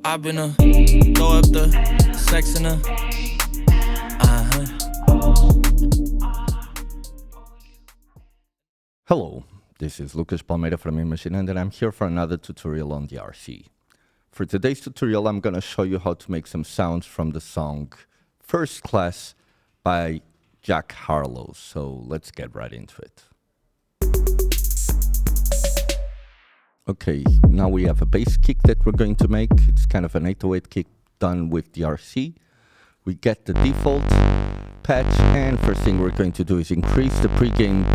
I've been throw up the sex in Hello, this is Lucas Palmeira from Imagine, and I'm here for another tutorial on the RC. For today's tutorial, I'm going to show you how to make some sounds from the song First Class by Jack Harlow. So let's get right into it. Okay, now we have a bass kick that we're going to make. It's kind of an 808 kick done with the RC. We get the default patch, and first thing we're going to do is increase the pre-gain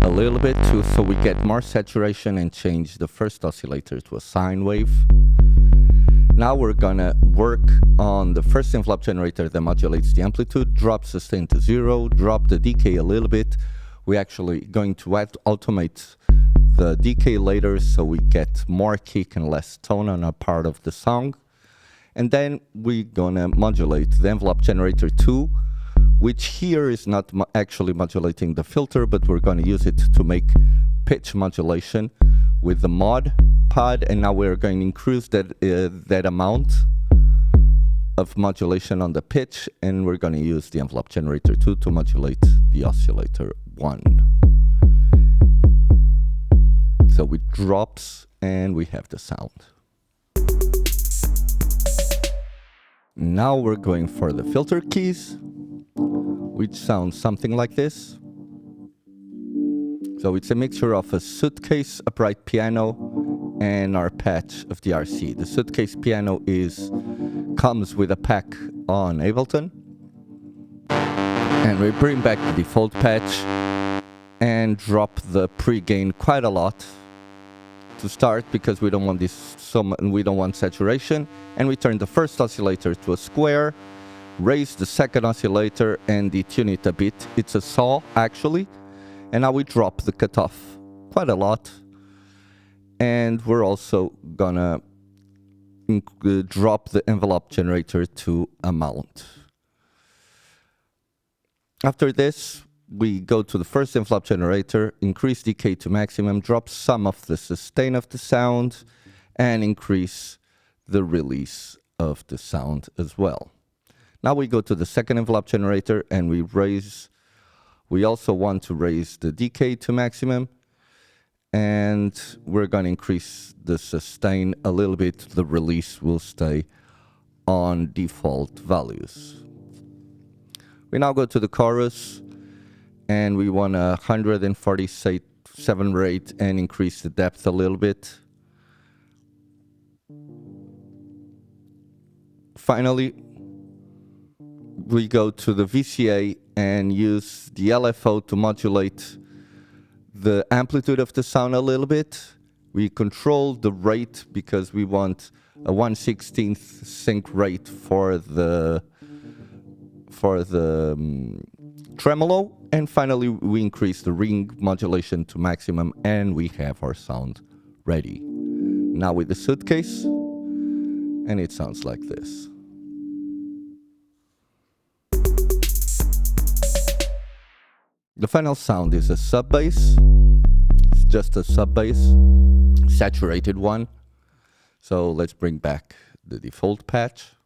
a little bit too, so we get more saturation, and change the first oscillator to a sine wave. Now we're gonna work on the first envelope generator that modulates the amplitude, drop sustain to 0, drop the decay a little bit. We're actually going to automate the decay later, so we get more kick and less tone on a part of the song. And then we're gonna modulate the envelope generator 2, which here is not actually modulating the filter, but we're gonna use it to make pitch modulation with the mod pod. And now we're going to increase that amount of modulation on the pitch, and we're gonna use the envelope generator 2 to modulate the oscillator 1. So it drops and we have the sound. Now we're going for the filter keys, which sounds something like this. So it's a mixture of a suitcase upright piano and our patch of the RC. The suitcase piano comes with a pack on Ableton. And we bring back the default patch and drop the pre-gain quite a lot to start, because we don't want we don't want saturation. And we turn the first oscillator to a square, raise the second oscillator and detune it a bit. It's a saw actually. And now we drop the cutoff quite a lot. And we're also gonna drop the envelope generator to a mount. After this, we go to the first envelope generator, increase decay to maximum, drop some of the sustain of the sound, and increase the release of the sound as well. Now we go to the second envelope generator, and we also want to raise the decay to maximum, and we're going to increase the sustain a little bit. The release will stay on default values. We now go to the chorus, and we want a 147 rate and increase the depth a little bit. Finally, we go to the VCA and use the LFO to modulate the amplitude of the sound a little bit. We control the rate because we want a 1/16th sync rate for the tremolo. And finally, we increase the ring modulation to maximum, and we have our sound ready. Now with the suitcase, and it sounds like this. The final sound is a sub bass. It's just a sub bass, saturated one. So let's bring back the default patch.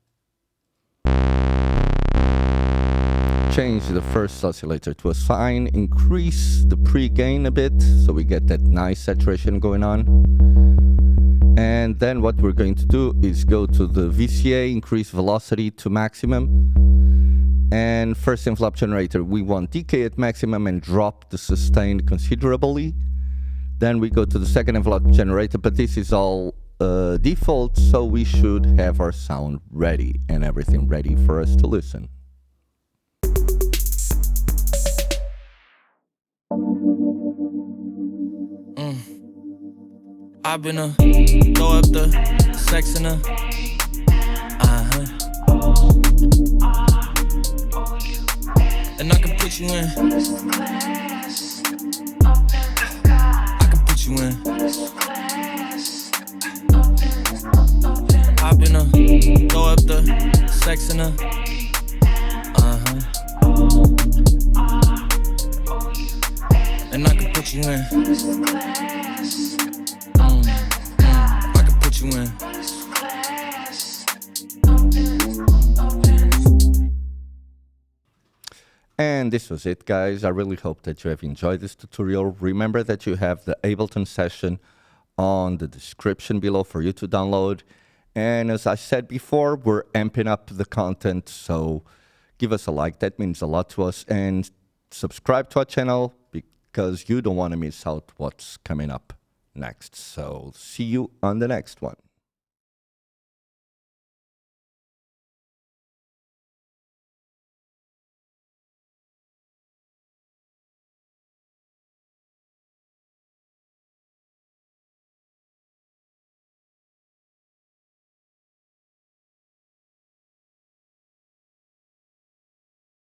Change the first oscillator to a sine, increase the pre-gain a bit, so we get that nice saturation going on. And then what we're going to do is go to the VCA, increase velocity to maximum. And first envelope generator, we want decay at maximum and drop the sustain considerably. Then we go to the second envelope generator, but this is all default, so we should have our sound ready and everything ready for us to listen. I've been throw up the sex in and I can put you in. I can put you in. I've been throw up the sex in and I can put you in. And this was it, guys. I really hope that you have enjoyed this tutorial. Remember that you have the Ableton session on the description below for you to download. And as I said before, we're amping up the content, so give us a like. That means a lot to us. And subscribe to our channel because you don't want to miss out what's coming up next. So see you on the next one.